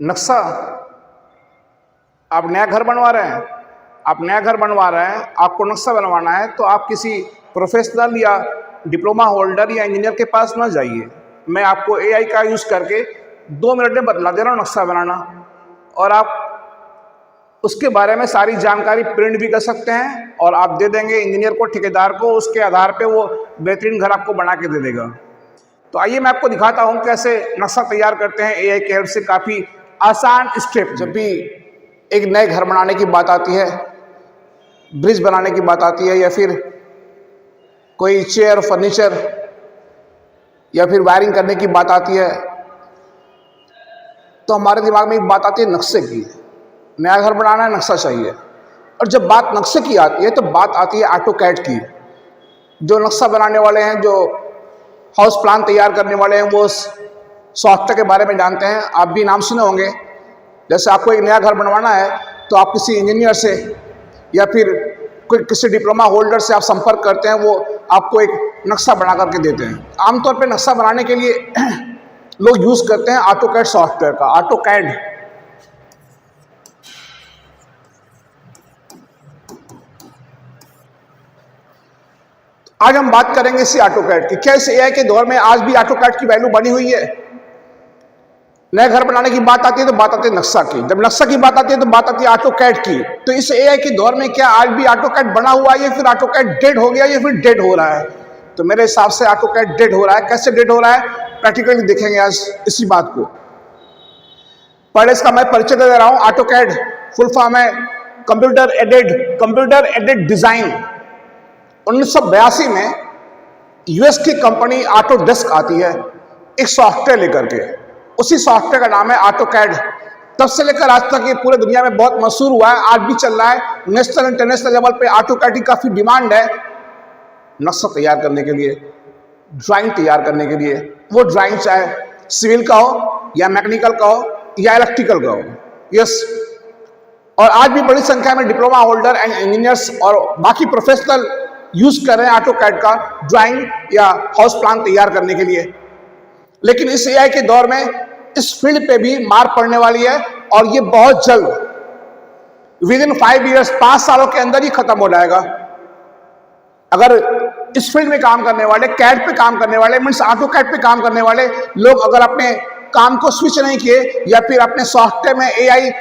नक्शा, आप नया घर बनवा रहे हैं, आपको नक्शा बनवाना है तो आप किसी प्रोफेशनल या डिप्लोमा होल्डर या इंजीनियर के पास ना जाइए। मैं आपको एआई का यूज़ करके 2 मिनट में बतला दे रहा हूँ नक्शा बनाना, और आप उसके बारे में सारी जानकारी प्रिंट भी कर सकते हैं और आप दे देंगे इंजीनियर को, ठेकेदार को, उसके आधार पे वो बेहतरीन घर आपको बना के दे देगा। तो आइए मैं आपको दिखाता हूँ कैसे नक्शा तैयार करते हैं एआई की हेल्प से, काफ़ी आसान स्टेप। जब भी एक नए घर बनाने की बात आती है, ब्रिज बनाने की बात आती है, या फिर कोई चेयर, फर्नीचर, या फिर वायरिंग करने की बात आती है, तो हमारे दिमाग में एक बात आती है नक्शे की। नया घर बनाना है, नक्शा चाहिए। और जब बात नक्शे की आती है तो बात आती है ऑटोकैड की। जो नक्शा बनाने वाले हैं, जो हाउस प्लान तैयार करने वाले हैं, वो सॉफ्टवेयर के बारे में जानते हैं। आप भी नाम सुने होंगे। जैसे आपको एक नया घर बनवाना है तो आप किसी इंजीनियर से या फिर कोई किसी डिप्लोमा होल्डर से आप संपर्क करते हैं, वो आपको एक नक्शा बना करके देते हैं। आमतौर पे नक्शा बनाने के लिए लोग यूज़ करते हैं ऑटोकैड सॉफ्टवेयर का। ऑटोकैड आज हम बात करेंगे इसी ऑटोकैड की। क्या इस एआई के दौर में आज भी ऑटोकैड की वैल्यू बनी हुई है? नए घर बनाने की बात आती है तो बात आती है नक्शा की। जब नक्शा की बात आती है तो बात आती है ऑटोकैड की। तो इस एआई के दौर में क्या आज भी ऑटोकैड बना हुआ है, या फिर ऑटोकैड डेड हो गया, या फिर डेड हो रहा है? तो मेरे हिसाब से ऑटोकैड डेड हो रहा है। कैसे डेड हो रहा है, प्रैक्टिकली देखेंगे आज इसी बात को। पहले इसका मैं परिचय दे रहा हूं। ऑटोकैड फुल फॉर्म है कंप्यूटर एडेड डिजाइन। 1982 में यूएस की कंपनी ऑटोडेस्क आती है एक सॉफ्टवेयर लेकर के। उसी सॉफ्टवेयर का नाम है ऑटोकैड। तब से लेकर आज तक ये पूरे दुनिया में बहुत मशहूर हुआ है, आज भी चल रहा है। नेशनल इंटरनेशनल लेवल पे ऑटोकैड की काफी डिमांड है नक्शा तैयार करने के लिए, ड्राइंग तैयार करने के लिए। वो ड्राइंग चाहे सिविल का हो, या मैकेनिकल का हो, या इलेक्ट्रिकल का हो। यस, और आज भी बड़ी संख्या में डिप्लोमा होल्डर एंड इंजीनियर्स और बाकी प्रोफेशनल यूज कर रहे हैं ऑटोकैड का ड्राइंग या हाउस प्लान तैयार करने के लिए। लेकिन इस एआई के दौर में इस फील्ड पे भी मार पड़ने वाली है, और ये बहुत जल्द विद इन 5 ईयर्स, 5 सालों के अंदर ही खत्म हो जाएगा। अगर इस फील्ड में काम करने वाले, कैड पे काम करने वाले, मीन्स ऑटोकैड पे काम करने वाले लोग अगर अपने काम को स्विच नहीं किए, या फिर अपने सॉफ्टवेयर में एआई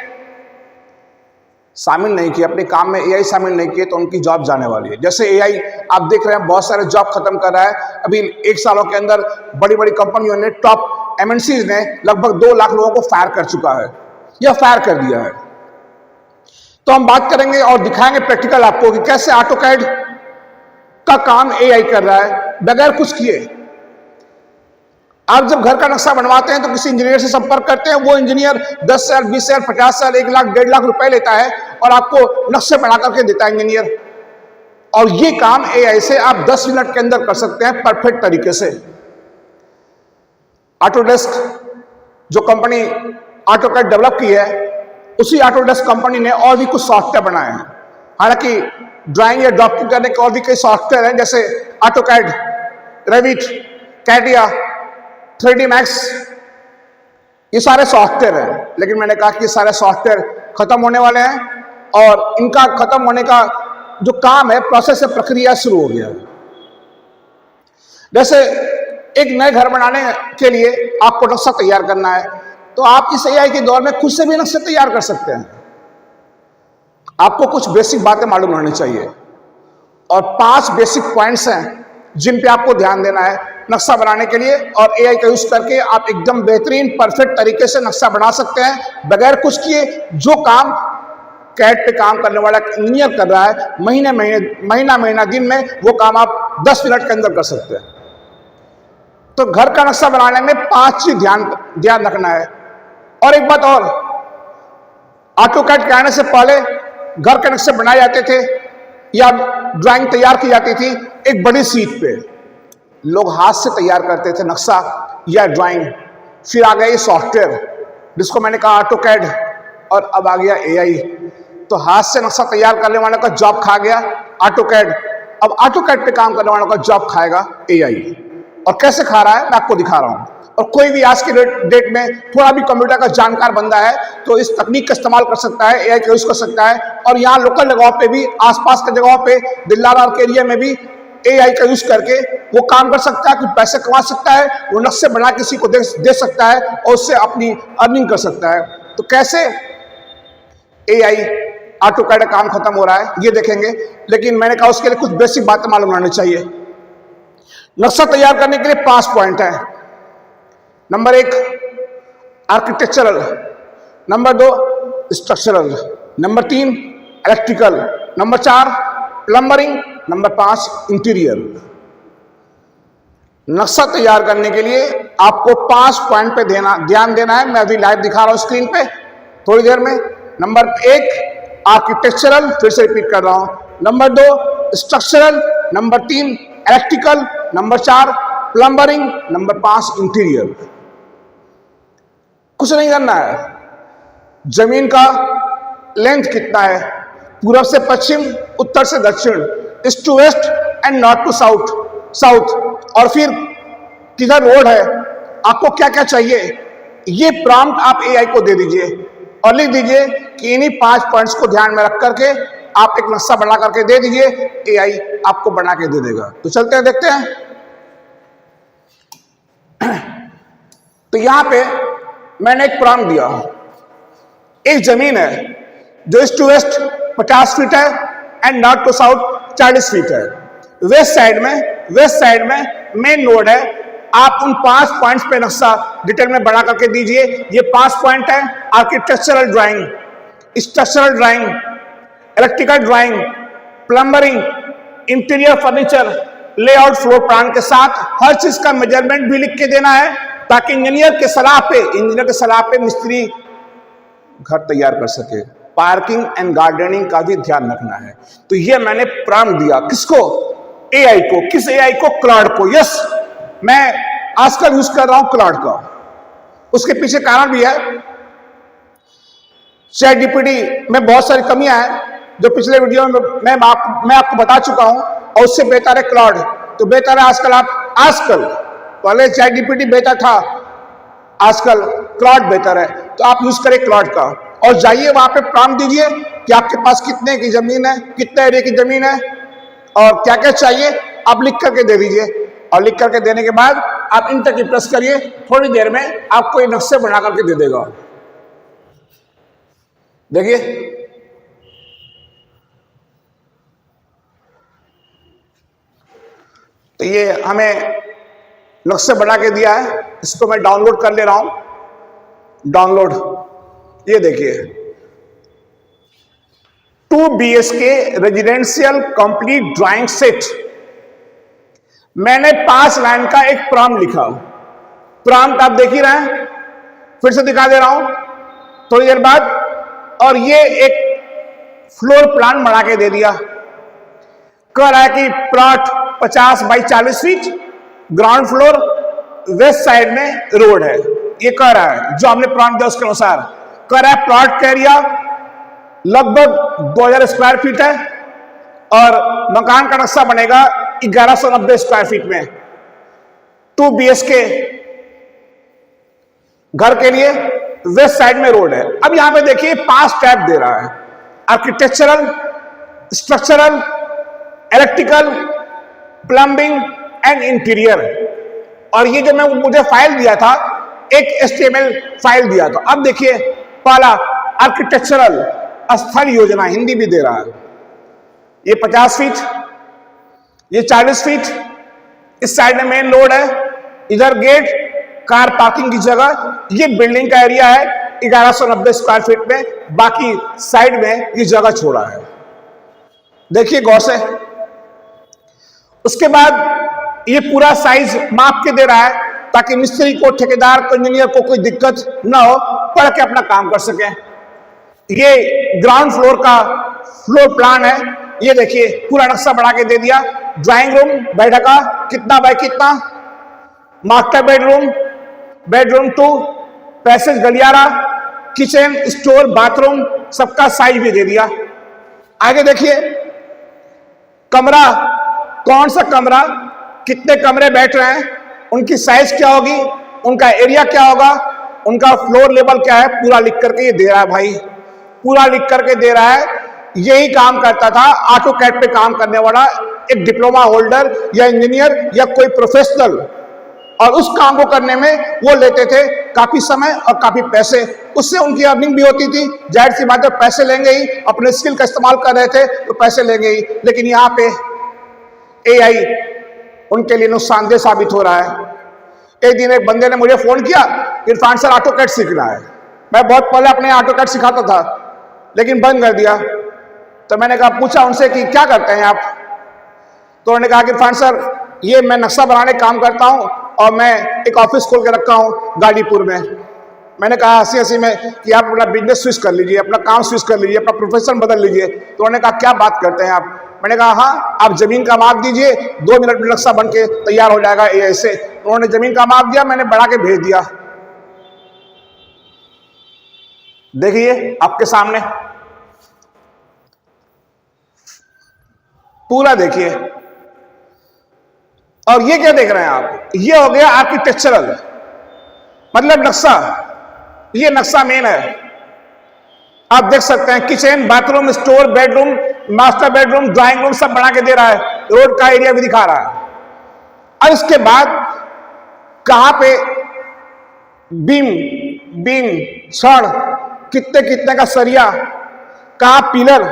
शामिल नहीं किए, अपने काम में एआई शामिल नहीं किए, तो उनकी जॉब जाने वाली है। जैसे एआई आप देख रहे हैं बहुत सारे जॉब खत्म कर रहा है। अभी 1 सालों के अंदर बड़ी बड़ी कंपनियों ने, टॉप एमएनसीज ने लगभग 2 लाख लोगों को फायर कर चुका है या फायर कर दिया है। तो हम बात करेंगे और दिखाएंगे प्रैक्टिकल आपको कि कैसे ऑटोकैड का काम एआई कर रहा है बगैर कुछ किए। आप जब घर का नक्शा बनवाते हैं तो किसी इंजीनियर से संपर्क करते हैं। वो इंजीनियर 10,000, 20,000, 50,000, 1 लाख, 1.5 लाख रुपए लेता है और आपको नक्शे बना करके देता है इंजीनियर। और ये काम एआई से आप 10 मिनट के अंदर कर सकते हैं परफेक्ट तरीके से। ऑटोडेस्क जो कंपनी ऑटोकैड डेवलप की है, उसी ऑटोडेस्क कंपनी ने और भी कुछ सॉफ्टवेयर बनाए हैं। हालांकि ड्राइंग या ड्राफ्टिंग करने के और भी कई सॉफ्टवेयर हैं, जैसे AutoCAD, Revit, CATIA, 3D max, ये सारे सॉफ्टवेयर हैं। लेकिन मैंने कहा कि ये सारे सॉफ्टवेयर खत्म होने वाले हैं, और इनका खत्म होने का जो काम है, प्रोसेस है, प्रक्रिया शुरू हो गया है। जैसे एक नए घर बनाने के लिए आपको नक्शा तैयार करना है, तो आप इस एआई के दौर में खुद से भी नक्शे तैयार कर सकते हैं। आपको कुछ बेसिक बातें मालूम होनी चाहिए, और 5 बेसिक पॉइंट्स हैं जिन पे आपको ध्यान देना है नक्शा बनाने के लिए। और एआई का यूज करके आप एकदम बेहतरीन परफेक्ट तरीके से नक्शा बना सकते हैं बगैर कुछ किए। जो काम कैड पे काम करने वाला इंजीनियर कर रहा है महीना दिन में, वो काम आप 10 मिनट के अंदर कर सकते हैं। तो घर का नक्शा बनाने में 5 चीज ध्यान रखना है। और एक बात और, ऑटोकैड के आने से पहले घर के नक्शे बनाए जाते थे या ड्राइंग तैयार की जाती थी एक बड़ी शीट पे। लोग हाथ से तैयार करते थे नक्शा या ड्राइंग। फिर आ गया ये सॉफ्टवेयर जिसको मैंने कहा ऑटोकैड, और अब आ गया एआई। तो हाथ से नक्शा तैयार करने वाले का जॉब खा गया ऑटोकैड। अब ऑटोकैड पे काम करने वालों का जॉब खाएगा एआई। और कैसे खा रहा है मैं आपको दिखा रहा हूं। और कोई भी आज के डेट में थोड़ा भी कंप्यूटर का जानकार बंदा है तो इस तकनीक का इस्तेमाल कर सकता है, एआई का यूज कर सकता है। और यहाँ लोकल जगहों पे भी, आसपास के जगहों पे, दिल्लारार के एरिया में भी एआई का यूज करके वो काम कर सकता है, कुछ पैसे कमा सकता है, वो नक्शे बना किसी को दे सकता है और उससे अपनी अर्निंग कर सकता है। तो कैसे एआई ऑटोकैड का काम खत्म हो रहा है ये देखेंगे, लेकिन मैंने कहा उसके लिए कुछ बेसिक बातें मालूम होनी चाहिए। नक्शा तैयार करने के लिए 5 पॉइंट है। Number 1 architectural, number 2 structural, number 3 electrical, number 4 plumbing, number 5 interior. नक्शा तैयार करने के लिए आपको 5 पॉइंट पे ध्यान देना है। मैं अभी लाइव दिखा रहा हूं स्क्रीन पे थोड़ी देर में। नंबर 1 आर्किटेक्चरल, फिर से रिपीट कर रहा हूं। Number 2 structural, number 3 electrical, number 4 plumbing, number 5 interior. कुछ नहीं करना है। जमीन का लेंथ कितना है, पूरब से पश्चिम, उत्तर से दक्षिण, east to west and north to south, और फिर किधर रोड है, आपको क्या क्या चाहिए, ये प्रॉम्प्ट आप एआई को दे दीजिए और लिख दीजिए कि इन्हीं 5 पॉइंट्स को ध्यान में रख करके आप एक नक्शा बना करके दे दीजिए, एआई आपको बना के दे देगा। तो चलते हैं, देखते हैं। तो यहां पे मैंने एक प्रॉम्प्ट दिया, एक जमीन है जो ईस्ट टू वेस्ट 50 फीट है and north to south 40 feet है। वेस्ट साइड में मेन नोड है। आप उन 5 पॉइंट्स पे नक्शा डिटेल में बना करके दीजिए। ये 5 पॉइंट है: architectural drawing, structural drawing, electrical drawing, plumbing, interior furniture, layout, floor plan के साथ हर चीज का मेजरमेंट भी लिख के देना है, ताकि इंजीनियर के सलाह पे मिस्त्री घर तैयार कर सके। पार्किंग एंड गार्डनिंग का भी ध्यान रखना है। तो ये मैंने प्रॉम्प्ट दिया किसको? एआई को। किस एआई को? क्लाउड को। यस, मैं आजकल यूज कर रहा हूं क्लाउड का। उसके पीछे कारण भी है। चैट जीपीटी में बहुत सारी कमियां हैं जो पिछले वीडियो में मैं आपको बता चुका हूं, और उससे बेहतर है क्लाउड। तो बेहतर है आजकल पहले चैट जीपीटी बेहतर था, आजकल क्लाउड बेहतर है। तो आप यूज करें क्लाउड का और जाइए वहां पे प्रॉम्प्ट दीजिए कि आपके पास कितने की जमीन है, कितने एरिया की जमीन है और क्या क्या चाहिए, आप लिख करके दे दीजिए। और लिख करके देने के बाद आप इंटर की प्रेस करिए, थोड़ी देर में आपको ये नक्शे बना करके दे देगा। देखिए, तो ये हमें नक्शे बना के दिया है। इसको मैं डाउनलोड कर ले रहा हूं। डाउनलोड, ये देखिए, 2 BHK residential complete drawing set. मैंने 5 लाइन का एक प्रॉम्प्ट लिखा। प्रॉम्प्ट आप देख ही रहे हैं, फिर से दिखा दे रहा हूं थोड़ी देर बाद। और ये एक फ्लोर प्लान बना के दे दिया। कह रहा है कि plot 50 by 40 feet, ground floor, waste side में रोड है। ये कह रहा है, जो हमने प्रॉम्प्ट दिया उसके अनुसार कह रहा है। प्लॉट का एरिया लगभग 2000 स्क्वायर फीट है और मकान का नक्शा बनेगा 1190 स्क्वायर फीट में। 2 BHK घर के लिए वेस्ट साइड में रोड है। अब यहां पे देखिए 5 टैब दे रहा है: architectural, structural, electrical, plumbing and interior. और ये जो मुझे फाइल दिया था, एक HTML फाइल दिया था। अब देखिए, पहला आर्किटेक्चरल, स्थल योजना, हिंदी भी दे रहा है। ये 50 फीट, ये 40 फीट, इस साइड में मेन रोड है, इधर गेट, कार पार्किंग की जगह, ये बिल्डिंग का एरिया है 1190 स्क्वायर फीट में, बाकी साइड में ये जगह छोड़ा है। देखिए गौर से। उसके बाद ये पूरा साइज माप के दे रहा है ताकि मिस्त्री को, ठेकेदार को, इंजीनियर को कोई दिक्कत ना हो, पढ़ के अपना काम कर सके। ये ग्राउंड फ्लोर का फ्लोर प्लान है। ये देखिए, पूरा नक्शा बना के दे दिया। ड्राइंग रूम, बैठका कितना बाय कितना, मास्टर बेडरूम, बेडरूम 2, पैसेज, गलियारा, किचन, स्टोर, बाथरूम, सबका साइज भी दे दिया। आगे देखिए, कमरा, कौन सा कमरा, कितने कमरे बैठ रहे हैं, उनकी साइज क्या होगी, उनका एरिया क्या होगा, उनका फ्लोर लेवल क्या है, पूरा लिख करके ये दे रहा है भाई, पूरा लिख करके दे रहा है। यही काम करता था ऑटोकैड पे काम करने वाला एक डिप्लोमा होल्डर या इंजीनियर या कोई प्रोफेशनल, और उस काम को करने में वो लेते थे काफी समय और काफी पैसे, उससे उनकी अर्निंग भी होती थी। जाहिर सी बात है पैसे लेंगे ही, अपने स्किल का इस्तेमाल कर रहे थे तो पैसे लेंगे ही। लेकिन यहाँ पे एआई उनके लिए नुकसानदेह साबित हो रहा है। एक दिन एक बंदे ने मुझे फोन किया, इरफान सर ऑटोकैड सीखना है। मैं बहुत पहले अपने ऑटोकैड सिखाता था लेकिन बंद कर दिया। तो मैंने कहा, पूछा उनसे कि क्या करते हैं आप, तो उन्होंने कहा कि इरफान सर ये मैं नक्शा बनाने काम करता हूँ और मैं एक ऑफिस खोल के रखा हूँ गाजीपुर में। मैंने कहा हंसी हंसी में कि आप अपना बिजनेस स्विच कर लीजिए, अपना काम स्विच कर लीजिए, अपना प्रोफेशन बदल लीजिए। तो उन्होंने कहा क्या बात करते हैं आप। मैंने कहा हाँ, आप जमीन का माप दीजिए, 2 मिनट में नक्शा बन के तैयार हो जाएगा एआई से। उन्होंने जमीन का माप दिया, मैंने बढ़ा के भेज दिया। देखिए आपके सामने पूरा देखिए। और ये क्या देख रहे हैं आप, ये हो गया आर्किटेक्चरल, मतलब नक्शा। ये नक्शा मेन है, आप देख सकते हैं kitchen, bathroom, store, bedroom, master bedroom, drawing room सब बना के दे रहा है, रोड का एरिया भी दिखा रहा है। और इसके बाद कहां पे बीम छड़, कितने कितने का सरिया, कहां पिलर,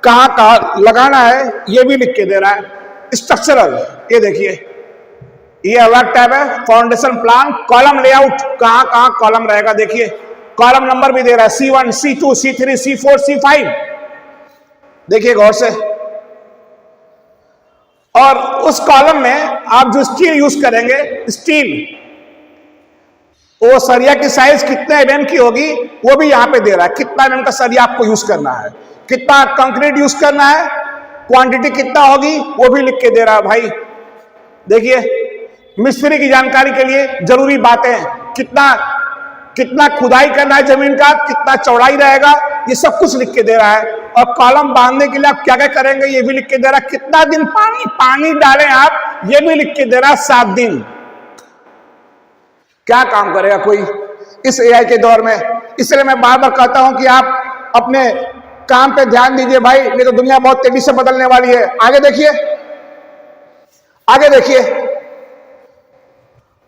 कहां लगाना है, ये भी लिख के दे रहा है। स्ट्रक्चरल, ये देखिए ये अलग टैब है, फाउंडेशन प्लान, कॉलम लेआउट, कहां कहां कॉलम रहेगा, देखिए कॉलम नंबर भी दे रहा है, C1, C2, C3, C4, C5, देखिए गौर से। और उस कॉलम में आप जो स्टील यूज करेंगे, स्टील, वो सरिया की साइज कितने mm की होगी वो भी यहां पे दे रहा है, कितना mm का सरिया आपको यूज करना है, कितना कंक्रीट यूज करना है, क्वांटिटी कितना होगी वो भी लिख के दे रहा है भाई। देखिए मिस्त्री की जानकारी के लिए जरूरी बातें, कितना खुदाई करना है जमीन का, कितना चौड़ाई रहेगा, ये सब कुछ लिख के दे रहा है। और कॉलम बांधने के लिए आप क्या क्या करेंगे ये भी लिख के दे रहा है, कितना दिन पानी डालें आप ये भी लिख के दे रहा है, 7 दिन। क्या काम करेगा कोई इस एआई के दौर में। इसलिए मैं बार बार कहता हूं कि आप अपने काम पे ध्यान दीजिए भाई, नहीं तो दुनिया बहुत तेजी से बदलने वाली है। आगे देखिए, आगे देखिए,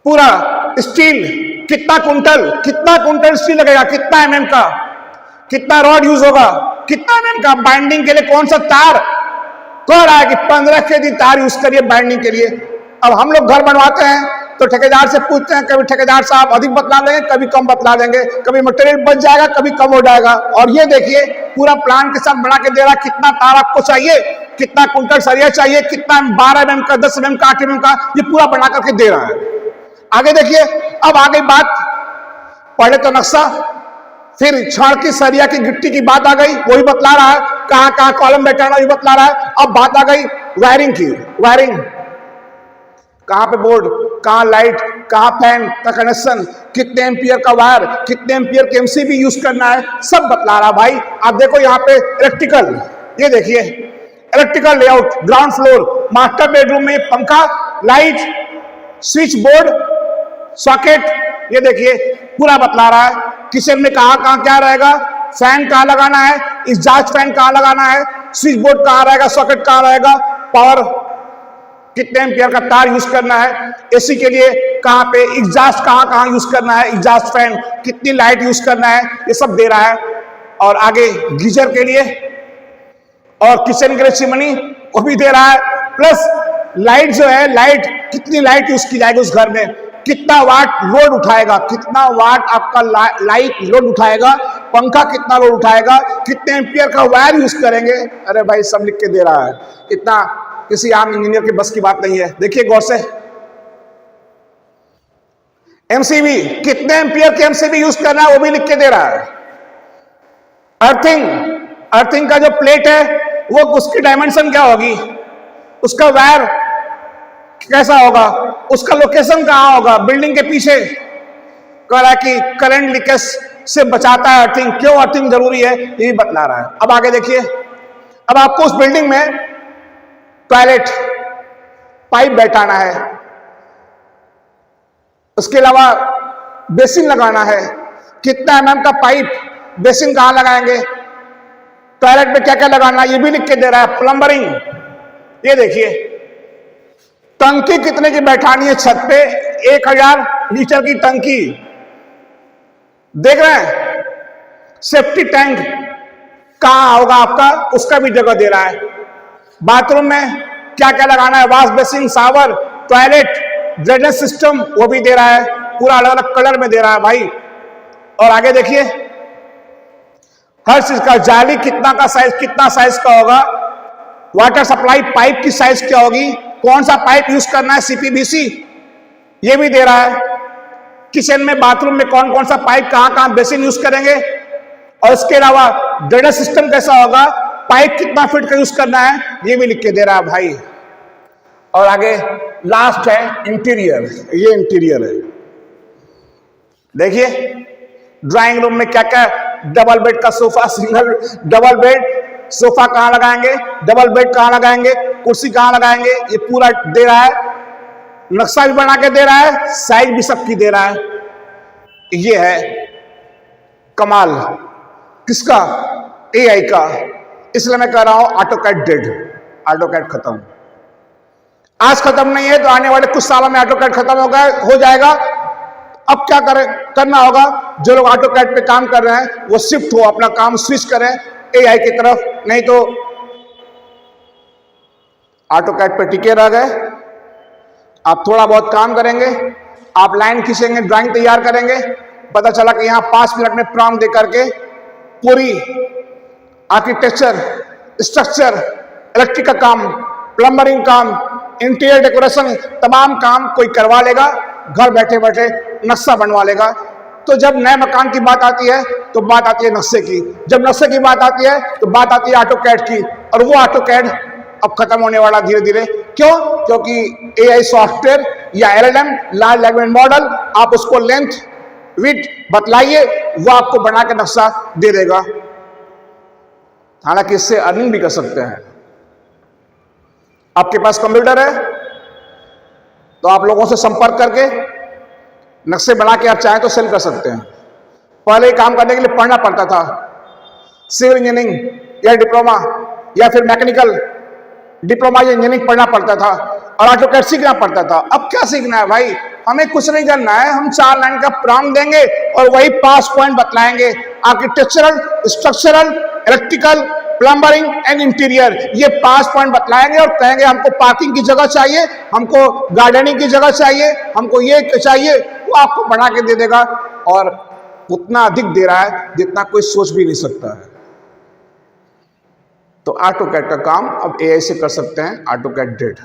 पूरा स्टील, कितना कुंटल स्टील लगेगा, कितना mm का, कितना रॉड यूज होगा, कितना mm का, बाइंडिंग के लिए कौन सा तार, कह रहा है कि 15 kg तार यूज करिए बाइंडिंग के लिए। अब हम लोग घर बनवाते हैं तो ठेकेदार से पूछते हैं, कभी ठेकेदार साहब अधिक बतला देंगे, कभी कम बतला देंगे, कभी मटेरियल बच जाएगा, कभी कम हो जाएगा। और ये देखिए पूरा प्लान के साथ बना के दे रहा, कितना तार आपको चाहिए, कितना कुंटल सरिया चाहिए, कितना 12 mm का, 10 mm का, 8 mm का, ये पूरा बना करके दे रहा है। आगे देखिए, अब आ गई बात, पहले तो नक्शा, फिर छड़ की, सरिया की, गिट्टी की बात आ गई, वही बतला रहा है, कहां कहां कॉलम बैठाना भी बतला रहा है। अब बात आ गई वायरिंग की, वायरिंग कहां पे बोर्ड, कहां लाइट, कहां फैन का कनेक्शन, कितने एम्पियर का वायर, कितने एम्पियर के एमसीबी यूज करना है, सब बतला रहा भाई। आप देखो यहाँ पे इलेक्ट्रिकल, ये देखिए electrical layout, ground floor, master bedroom में पंखा, लाइट, स्विच बोर्ड, सॉकेट, ये देखिए पूरा बतला रहा है। किचन में कहां कहां क्या रहेगा, फैन कहां लगाना है, एग्जॉस्ट फैन कहां लगाना है, स्विच बोर्ड कहां रहेगा, सॉकेट कहां रहेगा, पावर कितने एम्पियर का तार यूज करना है, एसी के लिए कहां पे, एग्जॉस्ट कहां कहां यूज करना है, एग्जॉस्ट फैन, कितनी लाइट यूज करना है, ये सब दे रहा है। और आगे गीजर के लिए और किचन के लिए चिमनी वो भी दे रहा है। प्लस लाइट जो है, लाइट कितनी लाइट यूज की जाएगी उस घर में, कितना वाट लोड उठाएगा, कितना वाट आपका लाइट लोड उठाएगा, पंखा कितना लोड उठाएगा, कितने एम्पियर का वायर यूज करेंगे, अरे भाई सब लिख के दे रहा है। इतना किसी आम इंजीनियर के बस की बात नहीं है। देखिए गौर से, एमसीबी, कितने एम्पियर के एमसीबी यूज करना है वो भी लिख के दे रहा है। अर्थिंग का जो प्लेट है वो उसकी डायमेंशन क्या होगी, उसका वायर कैसा होगा, उसका लोकेशन कहां होगा, बिल्डिंग के पीछे, कह रहा है कि करंट लीकेज से बचाता है अर्थिंग, क्यों अर्थिंग जरूरी है ये भी बतला रहा है। अब आगे देखिए, अब आपको उस बिल्डिंग में टॉयलेट पाइप बैठाना है, उसके अलावा बेसिन लगाना है, कितना mm का पाइप, बेसिन कहां लगाएंगे, टॉयलेट में क्या क्या लगाना ये भी लिख के दे रहा है। प्लम्बरिंग, ये देखिए टंकी कितने की बैठानी है छत पे, 1000 लीटर की टंकी, देख रहे हैं। सेफ्टी टैंक कहां होगा आपका, उसका भी जगह दे रहा है। बाथरूम में क्या क्या लगाना है, wash basin, shower, toilet, drainage system, वो भी दे रहा है, पूरा अलग अलग कलर में दे रहा है भाई। और आगे देखिए हर चीज का, जाली कितना का साइज, कितना साइज का होगा, वाटर सप्लाई पाइप की साइज क्या होगी, कौन सा पाइप यूज करना है, सीपीवीसी, ये भी दे रहा है। किचन में, बाथरूम में कौन कौन सा पाइप, कहां कहां बेसिन यूज करेंगे, और इसके अलावा ड्रेनेज सिस्टम कैसा होगा, पाइप कितना फीट का यूज करना है, ये भी लिख के दे रहा है भाई। और आगे लास्ट है इंटीरियर, ये इंटीरियर है। देखिए ड्राइंग रूम में क्या क्या, डबल बेड का sofa, single double bed sofa कहां लगाएंगे, डबल बेड कहां लगाएंगे, कुर्सी कहां लगाएंगे, ये पूरा दे रहा है। नक्शा भी बना के दे रहा है, साइज भी सबकी दे रहा है। ये है कमाल किसका, एआई का। इसलिए मैं कह रहा हूं ऑटोकैड डेड, ऑटोकैड खत्म। आज खत्म नहीं है तो आने वाले कुछ सालों में ऑटोकैड खत्म हो जाएगा। अब क्या करना होगा, जो लोग ऑटोकैड पे काम कर रहे हैं वो शिफ्ट हो, अपना काम स्विच करें एआई की तरफ, नहीं तो ऑटोकैड पे टिके रह गए। आप थोड़ा बहुत काम करेंगे, आप लाइन खींचेंगे, ड्राइंग तैयार करेंगे, पता चला कि यहां 5 मिनट में प्रॉम्प्ट दे करके पूरी आर्किटेक्चर, स्ट्रक्चर, इलेक्ट्रिक का काम, प्लम्बरिंग काम, इंटीरियर डेकोरेशन, तमाम काम कोई करवा लेगा, घर बैठे बैठे नक्शा बनवा लेगा। तो जब नए मकान की बात आती है तो बात आती है नक्शे की, जब नक्शे की बात आती है तो बात आती है ऑटोकैड की, और वो ऑटोकैड अब खत्म होने वाला धीरे धीरे। क्यों? क्योंकि एआई सॉफ्टवेयर या एलएलएम, लार्ज लैंग्वेज मॉडल, आप उसको लेंथ विड्थ बतलाइए, वो आपको बना के नक्शा दे देगा। हालांकि इससे अर्निंग भी कर सकते हैं। आपके पास कंप्यूटर है तो आप लोगों से संपर्क करके नक्शे बना के आप चाहें तो सेल कर सकते हैं। पहले काम करने के लिए पढ़ना पड़ता था, सिविल इंजीनियरिंग या डिप्लोमा या फिर मैकेनिकल डिप्लोमा या इंजीनियरिंग पढ़ना पड़ता था और ऑटोकैड सीखना पड़ता था। अब क्या सीखना है भाई, हमें कुछ नहीं करना है, हम 4 लाइन का प्रॉम्प्ट देंगे और वही 5 पॉइंट बतलाएंगे, architectural, structural, electrical, plumbing and interior, ये 5 पॉइंट बतलाएंगे और कहेंगे हमको पार्किंग की जगह चाहिए, हमको गार्डनिंग की जगह चाहिए, हमको ये चाहिए, वो आपको बना के दे देगा। और उतना अधिक दे रहा है जितना कोई सोच भी नहीं सकता है। तो ऑटोकैड का काम अब एआई से कर सकते हैं, ऑटोकैड डेड।